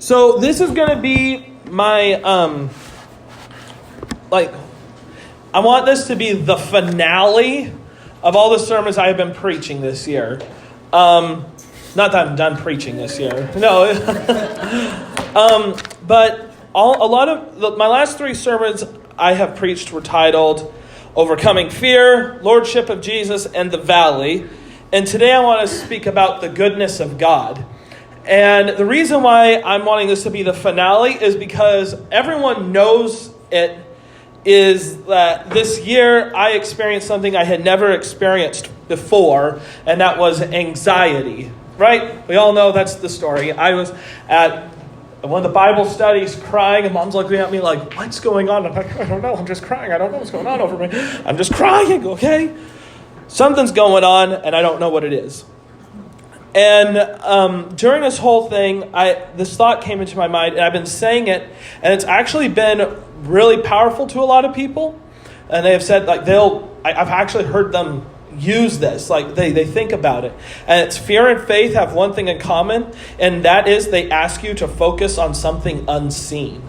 So this is going to be my, I want this to be the finale of all the sermons I have been preaching this year. Not that I'm done preaching this year. No. But my last 3 sermons I have preached were titled Overcoming Fear, Lordship of Jesus, and the Valley. And today I want to speak about the goodness of God. And the reason why I'm wanting this to be the finale is because everyone knows it is that this year I experienced something I had never experienced before, and that was anxiety, right? We all know that's the story. I was at one of the Bible studies crying, and Mom's looking at me like, what's going on? I'm like, I don't know, I'm just crying. I don't know what's going on over me. I'm just crying, okay? Something's going on, and I don't know what it is. And during this whole thing, this thought came into my mind, and I've been saying it, and it's actually been really powerful to a lot of people. And they have said, like, I've actually heard them use this, like they think about it. And it's fear and faith have one thing in common, and that is they ask you to focus on something unseen.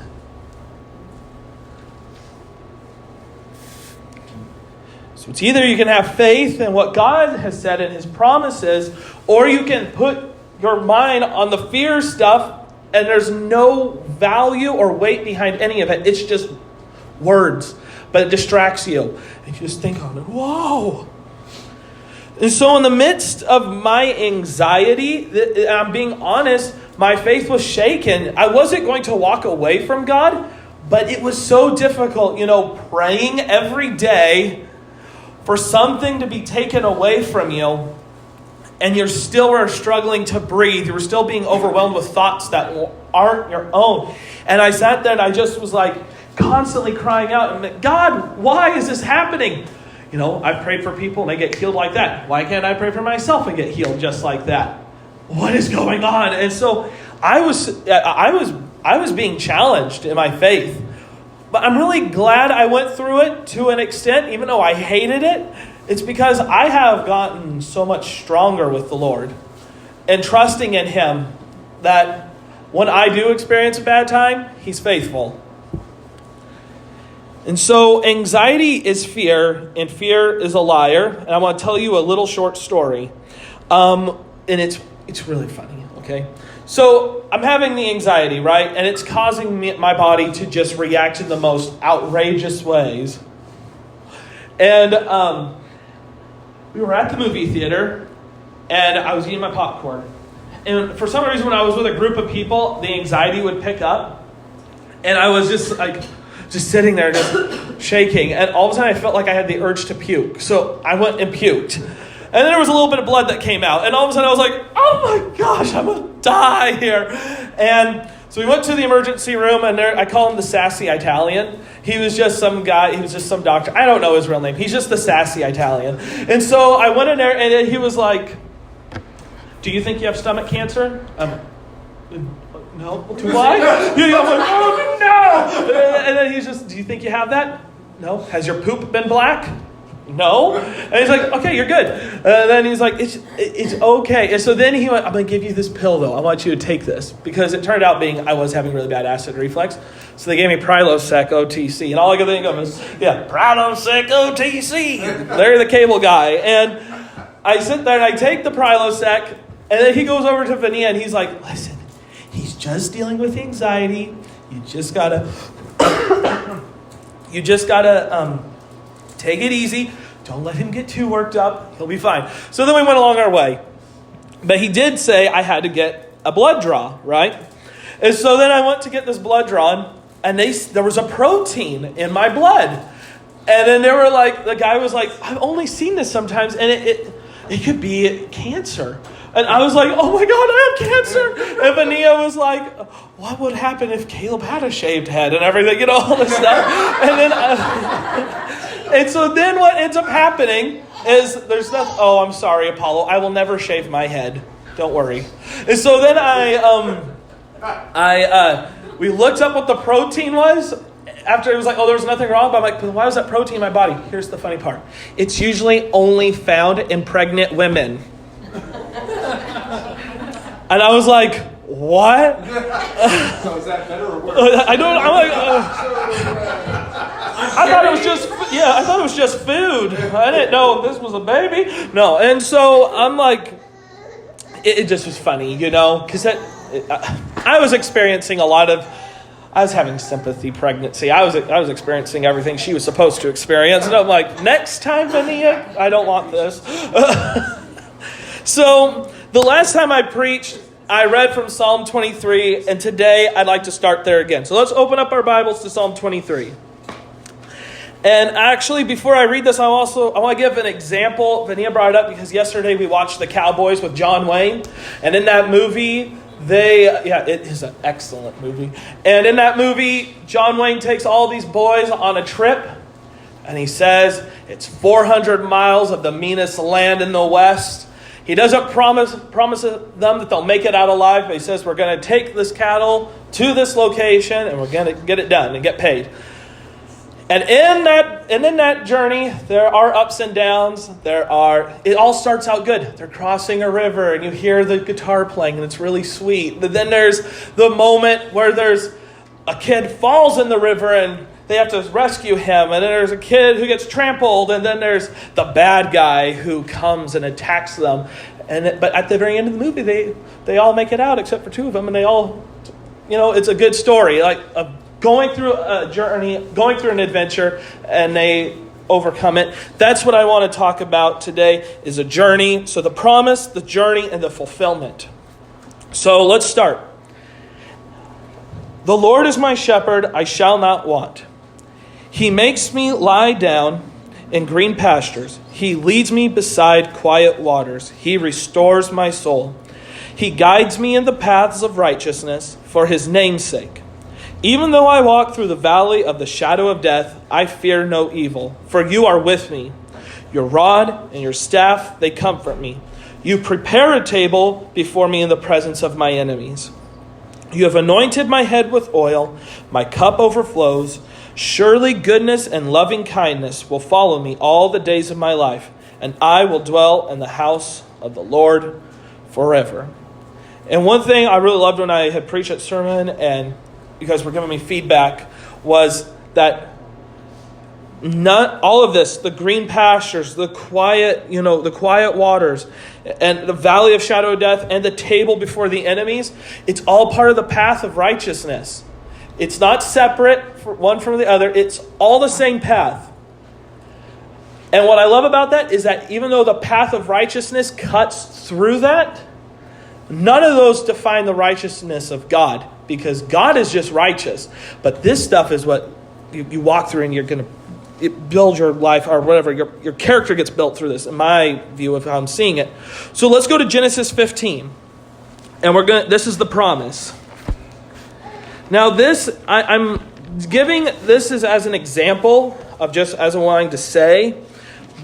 So it's either you can have faith in what God has said in His promises, or you can put your mind on the fear stuff, and there's no value or weight behind any of it. It's just words, but it distracts you. And you just think on it, whoa. And so in the midst of my anxiety, and I'm being honest, my faith was shaken. I wasn't going to walk away from God, but it was so difficult, praying every day for something to be taken away from you, and you're still struggling to breathe. You're still being overwhelmed with thoughts that aren't your own. And I sat there and I just was like constantly crying out, and God, why is this happening? I've prayed for people and they get healed like that. Why can't I pray for myself and get healed just like that? What is going on? And so I was being challenged in my faith. But I'm really glad I went through it to an extent, even though I hated it. It's because I have gotten so much stronger with the Lord and trusting in Him that when I do experience a bad time, He's faithful. And so anxiety is fear, and fear is a liar. And I want to tell you a little short story. And it's really funny, okay? So I'm having the anxiety, right? And it's causing my body to just react in the most outrageous ways. And we were at the movie theater, and I was eating my popcorn. And for some reason, when I was with a group of people, the anxiety would pick up. And I was just sitting there, just shaking. And all of a sudden, I felt like I had the urge to puke. So I went and puked. And then there was a little bit of blood that came out. And all of a sudden I was like, oh my gosh, I'm going to die here. And so we went to the emergency room, and I call him the sassy Italian. He was just some guy. He was just some doctor. I don't know his real name. He's just the sassy Italian. And so I went in there, and he was like, do you think you have stomach cancer? No. Why? I'm like, oh no. And then he's just, do you think you have that? No. Has your poop been black? No. And he's like, okay, you're good. And then he's like, it's okay. And so then he went, I'm going to give you this pill, though. I want you to take this. Because it turned out I was having really bad acid reflux. So they gave me Prilosec OTC. And all I could think of is, Prilosec OTC. Larry the Cable Guy. And I sit there and I take the Prilosec. And then he goes over to Vania and he's like, listen, he's just dealing with anxiety. You just got to take it easy. Don't let him get too worked up. He'll be fine. So then we went along our way. But he did say I had to get a blood draw, right? And so then I went to get this blood drawn, and there was a protein in my blood. And then the guy was like, I've only seen this sometimes, and it could be cancer. And I was like, oh my God, I have cancer. And Vania was like, what would happen if Caleb had a shaved head and everything, all this stuff. And then, and so then what ends up happening is there's nothing. Oh, I'm sorry, Apollo. I will never shave my head. Don't worry. And so then we looked up what the protein was. After it was like, oh, there was nothing wrong. But I'm like, but why was that protein in my body? Here's the funny part. It's usually only found in pregnant women. And I was like, what? So is that better or worse? I don't. I'm like. I thought it was just. Yeah, I thought it was just food. I didn't know this was a baby. No, and so I'm like, it just was funny, because I was experiencing a lot of. I was having sympathy pregnancy. I was experiencing everything she was supposed to experience. And I'm like, next time, Vania, I don't want this. So the last time I preached, I read from Psalm 23. And today, I'd like to start there again. So let's open up our Bibles to Psalm 23. And actually, before I read this, I want to give an example. Vania brought it up because yesterday we watched The Cowboys with John Wayne. And in that movie... it is an excellent movie. And in that movie, John Wayne takes all these boys on a trip. And he says it's 400 miles of the meanest land in the West. He doesn't promise them that they'll make it out alive. But he says we're going to take this cattle to this location. And we're going to get it done and get paid. And in that journey, there are ups and downs. It all starts out good. They're crossing a river and you hear the guitar playing and it's really sweet. But then there's the moment where there's a kid falls in the river and they have to rescue him. And then there's a kid who gets trampled. And then there's the bad guy who comes and attacks them. But at the very end of the movie, they all make it out except for two of them. And they all, it's a good story. Going through a journey, going through an adventure, and they overcome it. That's what I want to talk about today, is a journey. So the promise, the journey, and the fulfillment. So let's start. The Lord is my shepherd, I shall not want. He makes me lie down in green pastures. He leads me beside quiet waters. He restores my soul. He guides me in the paths of righteousness for his name's sake. Even though I walk through the valley of the shadow of death, I fear no evil, for you are with me. Your rod and your staff, they comfort me. You prepare a table before me in the presence of my enemies. You have anointed my head with oil, my cup overflows. Surely goodness and loving kindness will follow me all the days of my life, and I will dwell in the house of the Lord forever. And one thing I really loved when I had preached that sermon, and you guys were giving me feedback, was that not all of this, the green pastures, the quiet waters, and the valley of shadow of death, and the table before the enemies, it's all part of the path of righteousness. It's not separate one from the other. It's all the same path. And what I love about that is that even though the path of righteousness cuts through that, none of those define the righteousness of God, because God is just righteous. But this stuff is what you walk through, and you're going to build your life, or whatever. Your character gets built through this, in my view of how I'm seeing it. So let's go to Genesis 15. And this is the promise. Now this, I'm giving this as an example of just as I'm wanting to say.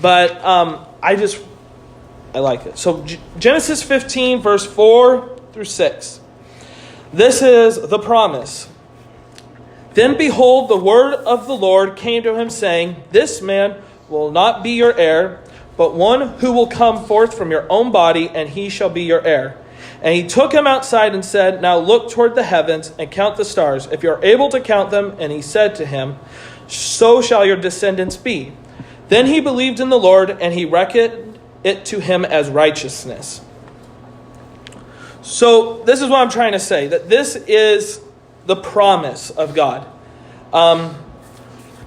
But I like it. So Genesis 15, verse 4 through 6. This is the promise. Then behold, the word of the Lord came to him, saying, This man will not be your heir, but one who will come forth from your own body, and he shall be your heir. And he took him outside and said, Now look toward the heavens and count the stars, if you are able to count them. And he said to him, So shall your descendants be. Then he believed in the Lord, and he reckoned it to him as righteousness. So this is what I'm trying to say, that this is the promise of God.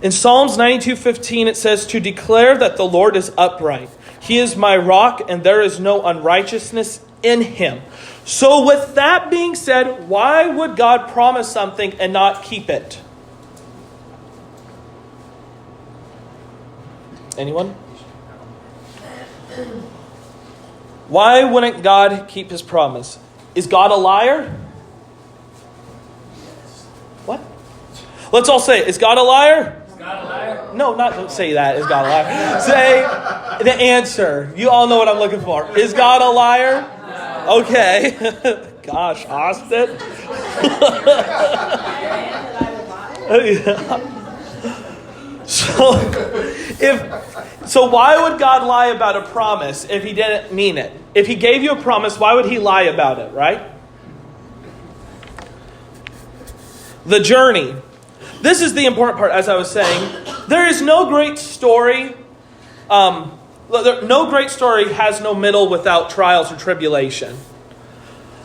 In Psalms 92:15, it says, To declare that the Lord is upright. He is my rock, and there is no unrighteousness in him. So with that being said, why would God promise something and not keep it? Anyone? Why wouldn't God keep his promise? Is God a liar? What? Let's all say it. Is God a liar? Is God a liar? No, don't say that. Is God a liar? Say the answer. You all know what I'm looking for. Is God a liar? No. Okay. Gosh, Austin. So why would God lie about a promise if he didn't mean it? If he gave you a promise, why would he lie about it, right? The journey. This is the important part, as I was saying. There is no great story. No great story has no middle without trials or tribulation.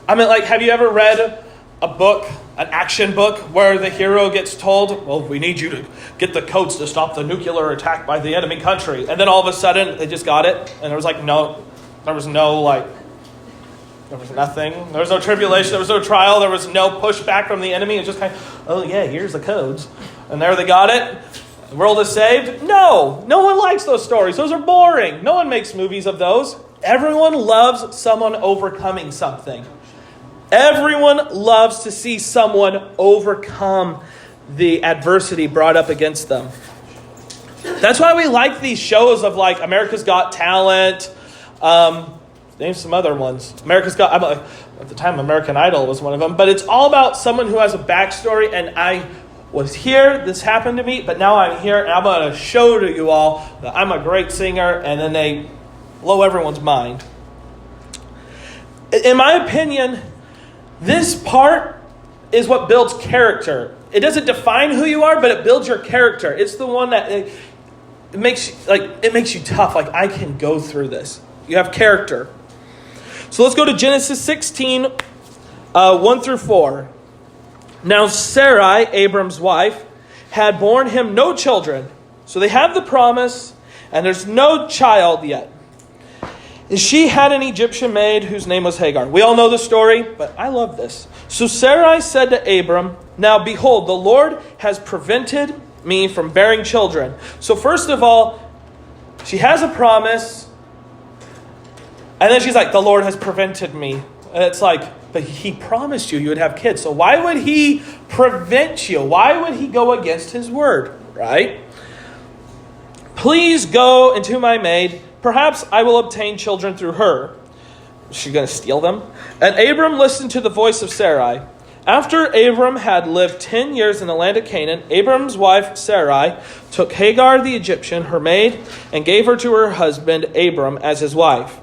I mean, like, have you ever read a book, an action book, where the hero gets told, well, we need you to get the codes to stop the nuclear attack by the enemy country. And then all of a sudden, they just got it. And there was nothing. There was no tribulation. There was no trial. There was no pushback from the enemy. It was just kind of, oh yeah, here's the codes. And there they got it. The world is saved. No one likes those stories. Those are boring. No one makes movies of those. Everyone loves someone overcoming something. Everyone loves to see someone overcome the adversity brought up against them. That's why we like these shows of like America's Got Talent. Name some other ones. At the time, American Idol was one of them. But it's all about someone who has a backstory. And I was here, this happened to me, but now I'm here. And I'm going to show to you all that I'm a great singer. And then they blow everyone's mind. In my opinion, this part is what builds character. It doesn't define who you are, but it builds your character. It's the one that it makes you tough. Like, I can go through this. You have character. So let's go to Genesis 16, 1 through 4. Now Sarai, Abram's wife, had borne him no children. So they have the promise, and there's no child yet. And she had an Egyptian maid whose name was Hagar. We all know the story, but I love this. So Sarai said to Abram, now behold, the Lord has prevented me from bearing children. So first of all, she has a promise. And then she's like, the Lord has prevented me. And it's like, but he promised you would have kids. So why would he prevent you? Why would he go against his word? Right? Please go into my maid. Perhaps I will obtain children through her. Is she going to steal them? And Abram listened to the voice of Sarai. After Abram had lived 10 years in the land of Canaan, Abram's wife Sarai took Hagar the Egyptian, her maid, and gave her to her husband Abram as his wife.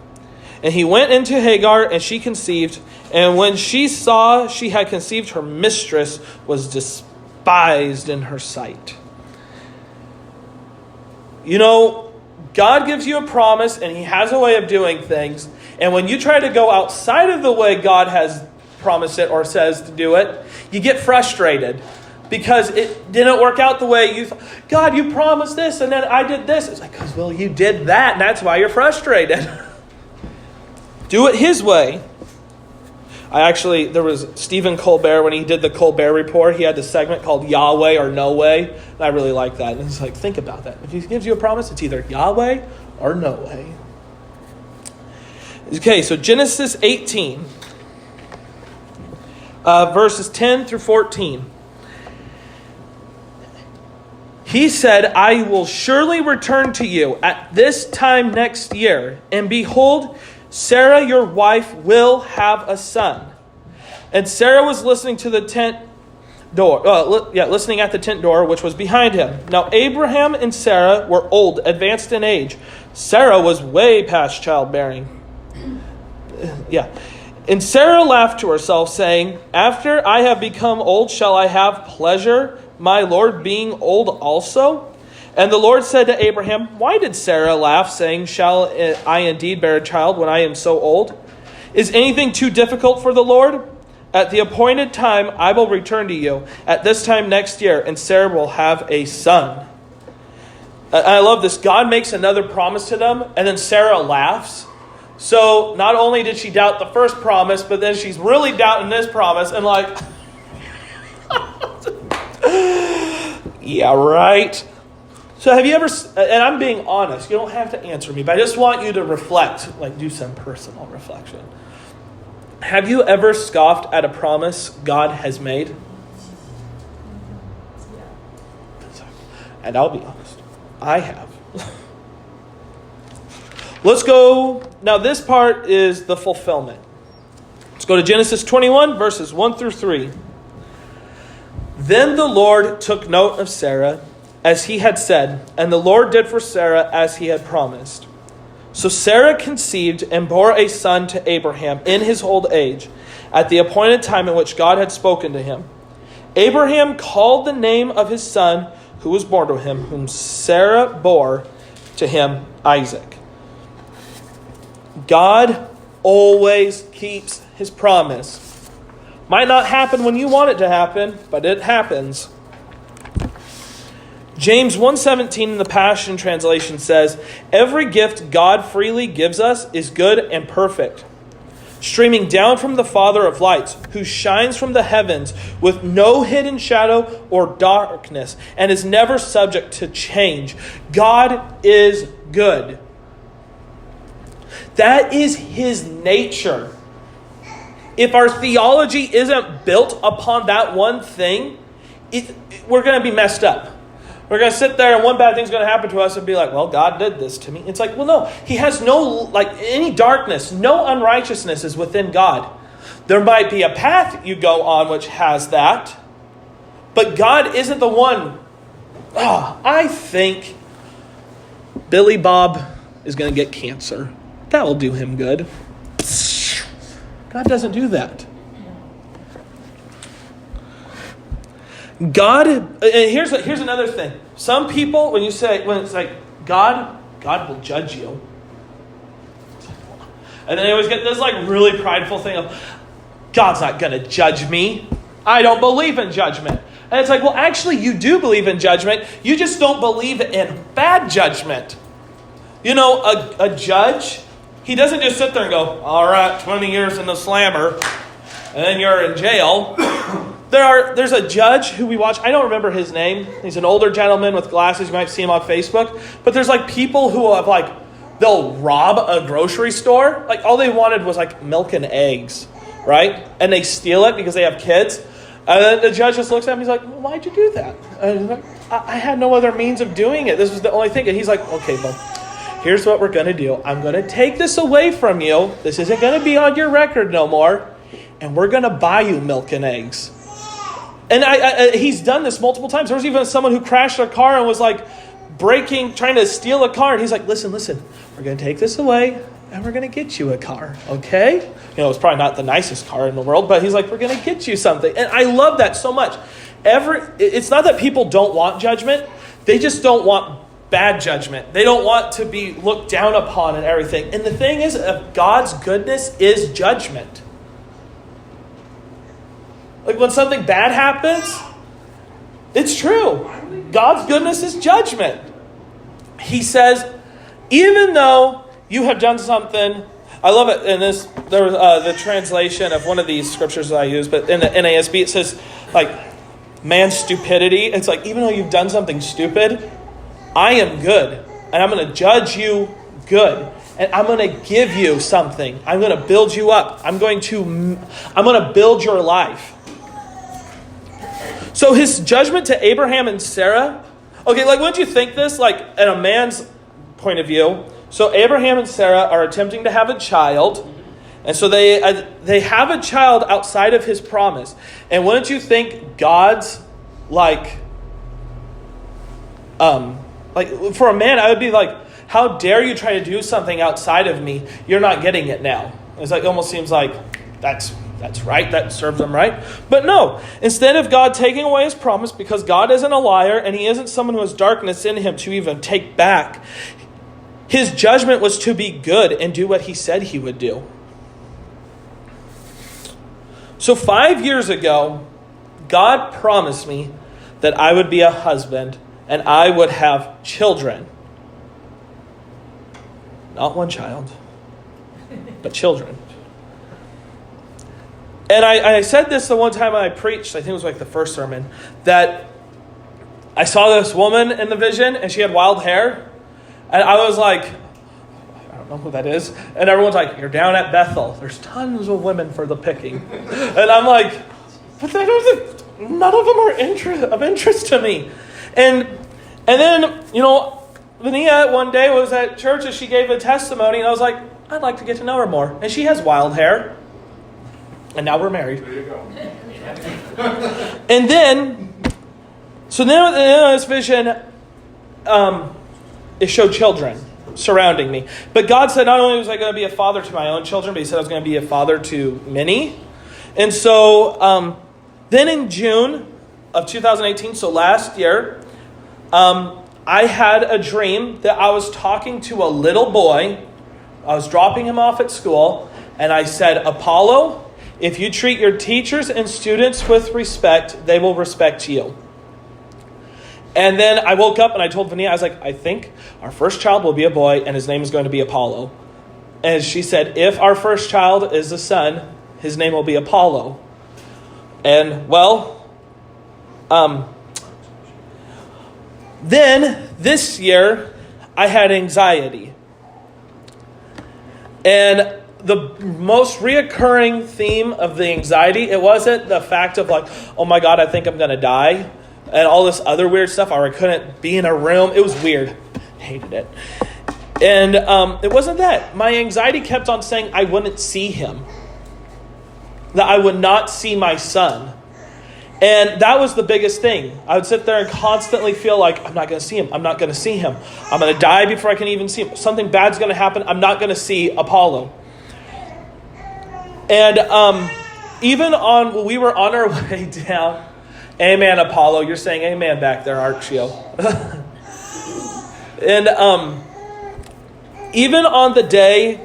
And he went into Hagar, and she conceived. And when she saw she had conceived, her mistress was despised in her sight. You know, God gives you a promise, and he has a way of doing things. And when you try to go outside of the way God has promised it or says to do it, you get frustrated because it didn't work out the way you thought. God, you promised this, and then I did this. It's like, because, well, you did that, and that's why you're frustrated. Do it his way. There was Stephen Colbert, when he did the Colbert Report, he had this segment called Yahweh or No Way. And I really like that. And it's like, think about that. If he gives you a promise, it's either Yahweh or No Way. Okay, so Genesis 18, verses 10 through 14. He said, I will surely return to you at this time next year. And behold, Sarah, your wife, will have a son. And Sarah was listening to the tent door. Listening at the tent door, which was behind him. Now Abraham and Sarah were old, advanced in age. Sarah was way past childbearing. And Sarah laughed to herself, saying, after I have become old, shall I have pleasure, my Lord being old also? And the Lord said to Abraham, why did Sarah laugh, saying, shall I indeed bear a child when I am so old? Is anything too difficult for the Lord? At the appointed time, I will return to you at this time next year, and Sarah will have a son. I love this. God makes another promise to them, and then Sarah laughs. So not only did she doubt the first promise, but then she's really doubting this promise, and like, yeah, right. So have you ever, and I'm being honest, you don't have to answer me, but I just want you to reflect, like do some personal reflection. Have you ever scoffed at a promise God has made? And I'll be honest, I have. Let's go, now this part is the fulfillment. Let's go to Genesis 21, verses 1 through 3. Then the Lord took note of Sarah, as he had said, and the Lord did for Sarah as he had promised. So Sarah conceived and bore a son to Abraham in his old age, at the appointed time in which God had spoken to him. Abraham called the name of his son who was born to him, whom Sarah bore to him, Isaac. God always keeps his promise. Might not happen when you want it to happen, but it happens. James 1:17 in the Passion Translation says, "Every gift God freely gives us is good and perfect, streaming down from the Father of lights, who shines from the heavens with no hidden shadow or darkness, and is never subject to change. God is good." That is his nature. If our theology isn't built upon that one thing, we're going to be messed up. We're going to sit there and one bad thing's going to happen to us and be like, well, God did this to me. It's like, well, no, he has no, any darkness, no unrighteousness is within God. There might be a path you go on which has that, but God isn't the one. I think Billy Bob is going to get cancer. That will do him good. God doesn't do that. God, and here's another thing. Some people, when it's like, God will judge you. And then they always get this really prideful thing of, God's not going to judge me. I don't believe in judgment. And it's like, well, actually, you do believe in judgment. You just don't believe in bad judgment. You know, a judge, he doesn't just sit there and go, all right, 20 years in the slammer, and then you're in jail. There's a judge who we watch. I don't remember his name. He's an older gentleman with glasses. You might see him on Facebook. But there's people who have they'll rob a grocery store. All they wanted was milk and eggs, right? And they steal it because they have kids. And then the judge just looks at him. He's like, well, why'd you do that? And he's like, I had no other means of doing it. This was the only thing. And he's like, okay, well, here's what we're going to do. I'm going to take this away from you. This isn't going to be on your record no more. And we're going to buy you milk and eggs. And he's done this multiple times. There was even someone who crashed their car and was trying to steal a car. And he's like, listen, we're going to take this away and we're going to get you a car, okay? It's probably not the nicest car in the world, but he's like, we're going to get you something. And I love that so much. It's not that people don't want judgment. They just don't want bad judgment. They don't want to be looked down upon and everything. And the thing is, God's goodness is judgment. When something bad happens, it's true. God's goodness is judgment. He says, even though you have done something, I love it in this, there was the translation of one of these scriptures that I use, but in the NASB it says, man's stupidity. It's even though you've done something stupid, I am good, and I'm going to judge you good. And I'm going to give you something. I'm going to build you up. I'm going to build your life. So his judgment to Abraham and Sarah, okay, wouldn't you think this, in a man's point of view? So Abraham and Sarah are attempting to have a child, and so they have a child outside of his promise. And wouldn't you think God's for a man, I would be how dare you try to do something outside of me? You're not getting it now. It's almost seems like that's right. That serves them right. But no, instead of God taking away his promise, because God isn't a liar and he isn't someone who has darkness in him to even take back, his judgment was to be good and do what he said he would do. So 5 years ago, God promised me that I would be a husband and I would have children. Not one child, but children. And I said this the one time I preached, I think it was the first sermon, that I saw this woman in the vision and she had wild hair. And I was like, I don't know who that is. And everyone's like, you're down at Bethel. There's tons of women for the picking. And I'm like, but none of them are of interest to me. And then, Vania one day was at church and she gave a testimony. And I was like, I'd like to get to know her more. And she has wild hair. And now we're married. There you go. And then, so then in this vision, it showed children surrounding me. But God said not only was I going to be a father to my own children, but he said I was going to be a father to many. And so then in June, of 2018, so last year, I had a dream that I was talking to a little boy. I was dropping him off at school, and I said, Apollo, if you treat your teachers and students with respect, they will respect you. And then I woke up and I told Vania, I was like, I think our first child will be a boy, and his name is going to be Apollo. And she said, if our first child is a son, his name will be Apollo. And, well, then this year, I had anxiety. And the most reoccurring theme of the anxiety, it wasn't the fact of like, oh my God, I think I'm going to die, and all this other weird stuff, or I couldn't be in a room. It was weird. Hated it. And it wasn't that. My anxiety kept on saying I wouldn't see him. That I would not see my son. And that was the biggest thing. I would sit there and constantly feel like, I'm not going to see him. I'm not going to see him. I'm going to die before I can even see him. Something bad's going to happen. I'm not going to see Apollo. And even when we were on our way down, amen, Apollo. You're saying amen back there, aren't you? And even on the day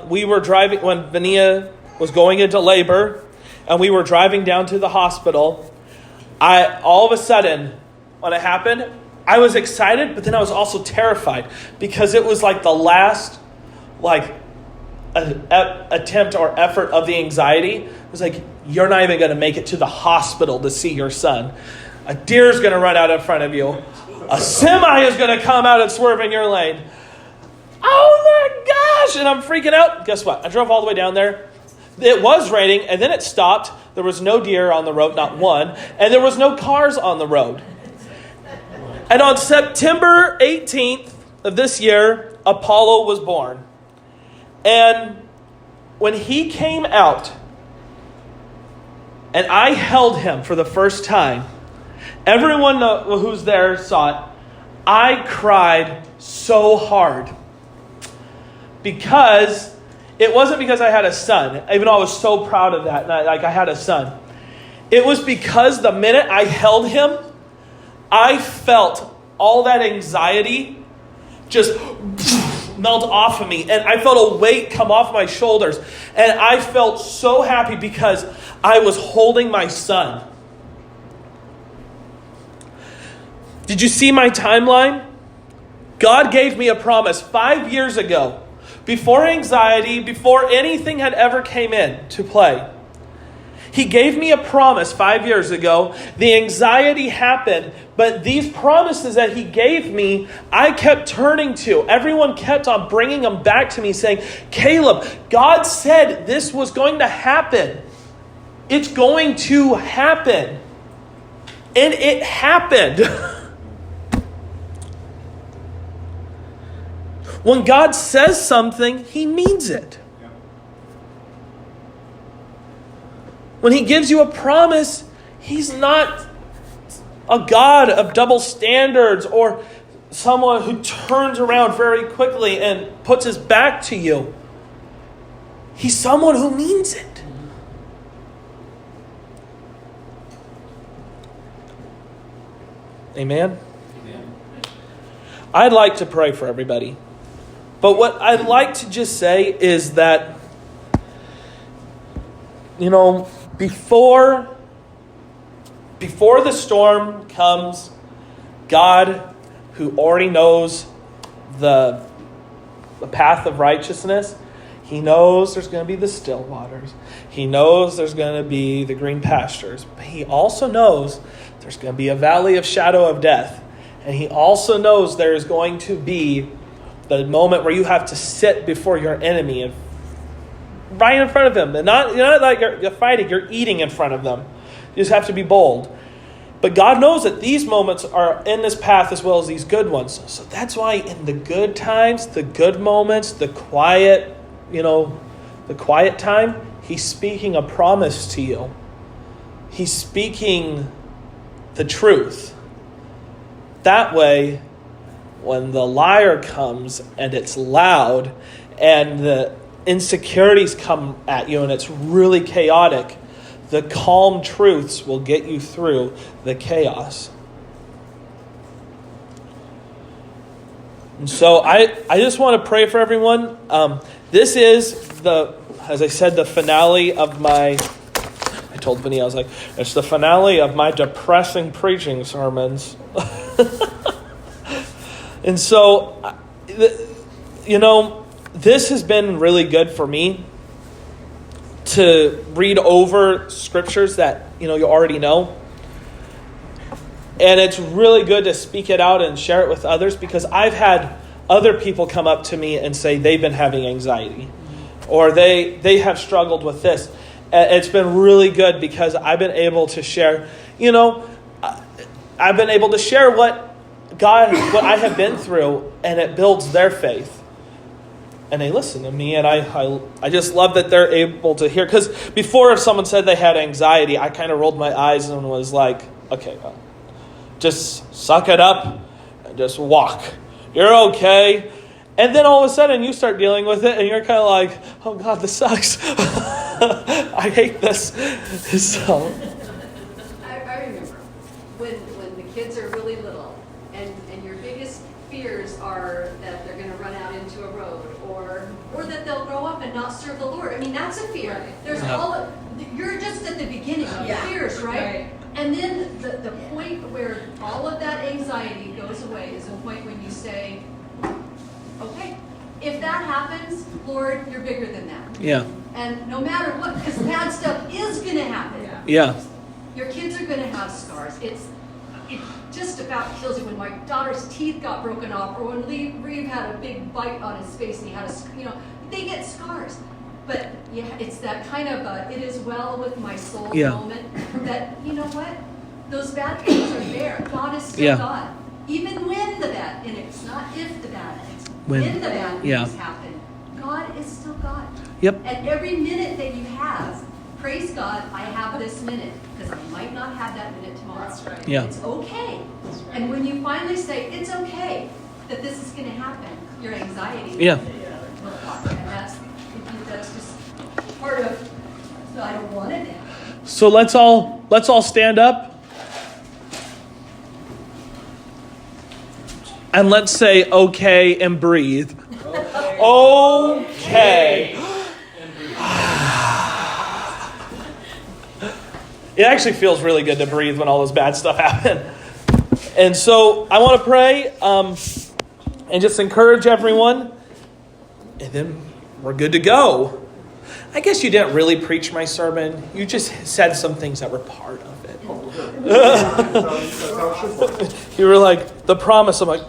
we were driving, when Vania was going into labor, and we were driving down to the hospital, all of a sudden, when it happened, I was excited, but then I was also terrified, because it was like the last attempt or effort of the anxiety. It was like, you're not even going to make it to the hospital to see your son. A deer's going to run out in front of you. A semi is going to come out and swerve in your lane. Oh my gosh! And I'm freaking out. Guess what? I drove all the way down there. It was raining, and then it stopped. There was no deer on the road, not one. And there was no cars on the road. And on September 18th of this year, Apollo was born. And when he came out, and I held him for the first time, everyone who's there saw it. I cried so hard. Because it wasn't because I had a son, even though I was so proud of that, like I had a son. It was because the minute I held him, I felt all that anxiety just melt off of me. And I felt a weight come off my shoulders. And I felt so happy because I was holding my son. Did you see my timeline? God gave me a promise 5 years ago. Before anxiety, before anything had ever came in to play. He gave me a promise 5 years ago. The anxiety happened, but these promises that he gave me, I kept turning to. Everyone kept on bringing them back to me saying, Caleb, God said this was going to happen. It's going to happen. And it happened. When God says something, he means it. When he gives you a promise, he's not a God of double standards or someone who turns around very quickly and puts his back to you. He's someone who means it. Amen? Amen. I'd like to pray for everybody. But what I'd like to just say is that, before the storm comes, God, who already knows the path of righteousness, he knows there's going to be the still waters. He knows there's going to be the green pastures. But he also knows there's going to be a valley of shadow of death. And he also knows there is going to be the moment where you have to sit before your enemy and right in front of him. And you're not like you're fighting, you're eating in front of them. You just have to be bold. But God knows that these moments are in this path as well as these good ones. So that's why in the good times, the good moments, the quiet time, he's speaking a promise to you. He's speaking the truth. That way, when the liar comes and it's loud and the insecurities come at you and it's really chaotic, the calm truths will get you through the chaos. And so I just want to pray for everyone. This is as I said, the finale of I told Vinny, I was like, it's the finale of my depressing preaching sermons. And so, this has been really good for me to read over scriptures that, you already know. And it's really good to speak it out and share it with others, because I've had other people come up to me and say they've been having anxiety or they have struggled with this. It's been really good because I've been able to share, I've been able to share what I have been through, and it builds their faith. And they listen to me, and I just love that they're able to hear. Because before, if someone said they had anxiety, I kind of rolled my eyes and was like, okay, well, just suck it up and just walk. You're okay. And then all of a sudden you start dealing with it and you're kind of like, oh God, this sucks. I hate this. So I remember when the kids are really little and your biggest fears are that they're going to run out into a road or that they'll grow up and not serve the Lord. I mean, that's a fear. There's you're just at the beginning of the fears, right? And then the point where all of that anxiety goes away is a point when you say, okay, if that happens, Lord, you're bigger than that. Yeah. And no matter what, because bad stuff is going to happen. Yeah. Your kids are going to have scars. It just about kills you. When my daughter's teeth got broken off, or when Reeve had a big bite on his face and he had they get scars. But it's that kind of it is well with my soul moment that, you know what? Those bad things are there. God is still God. Even when the bad, and it's not if the bad things, when the bad things happen, God is still God. Yep. And every minute that you have, praise God, I have this minute, because I might not have that minute tomorrow. That's right. Yeah. It's okay. That's right. And when you finally say, it's okay that this is going to happen, your anxiety Yeah. will pop. And that's just part of, so I don't want it to happen. So let's all stand up. And let's say okay and breathe. Okay. It actually feels really good to breathe when all this bad stuff happens. And so I want to pray and just encourage everyone. And then we're good to go. I guess you didn't really preach my sermon. You just said some things that were part of it. That's how it should work. You were like, the promise. I'm like,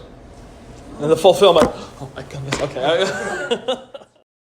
and the fulfillment. Oh my goodness. Okay.